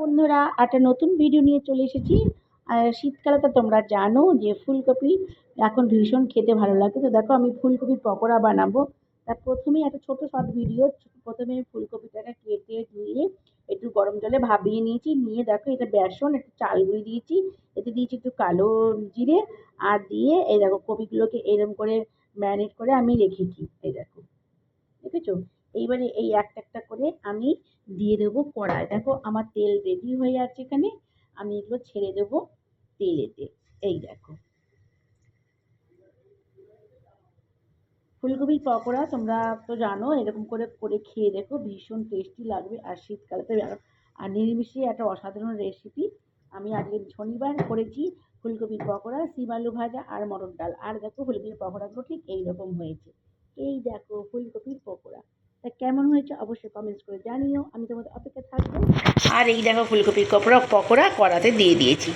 বন্ধুরা, একটা নতুন ভিডিও নিয়ে চলে এসেছি। শীতকালে তো তোমরা জানো যে ফুলকপি এখন ভীষণ খেতে ভালো লাগে। তো দেখো আমি ফুলকপির পকোড়া বানাবো। তার প্রথমেই একটা ছোট শর্ট ভিডিও। প্রথমে আমি ফুলকপিটাকে কেটে ধুয়ে একটু গরম জলে ভাপিয়ে নিয়েছি। নিয়ে দেখো এটা বেসন, একটু চাল গুঁড়ি দিয়েছি, এতে দিয়েছি একটু কালো জিরে, আর দিয়ে এই দেখো কপিগুলোকে এরম করে ম্যারিনেট করে আমি রেখেছি। এই দেখো, দেখেছো? এইবারে এই একটা একটা করে আমি দিয়ে দেবো কড়ায়। দেখো আমার তেল রেডি হয়ে আছে এখানে। আমি এগুলো ছেড়ে দেবো তেলেতে। এই দেখো, ফুলকপির পকোড়া তোমরা তো জানো, এরকম করে করে খেয়ে দেখো, ভীষণ টেস্টি লাগবে। আর শীতকালে তো আর নিরামিষে একটা অসাধারণ রেসিপি। আমি আজকে শনিবার করেছি ফুলকপির পকোড়া, শিম আলু ভাজা আর মটর ডাল। আর দেখো ফুলকপির পকোড়াগুলো ঠিক এইরকম হয়েছে। এই দেখো ফুলকপির পকোড়া। তা কেমন হয়েছে অবশ্যই কমেন্টস করে জানিও, আমি তোমাদের অপেক্ষা থাকবো। আর এই দেখো ফুলকপির পকোড়া কড়াতে দিয়ে দিয়েছি।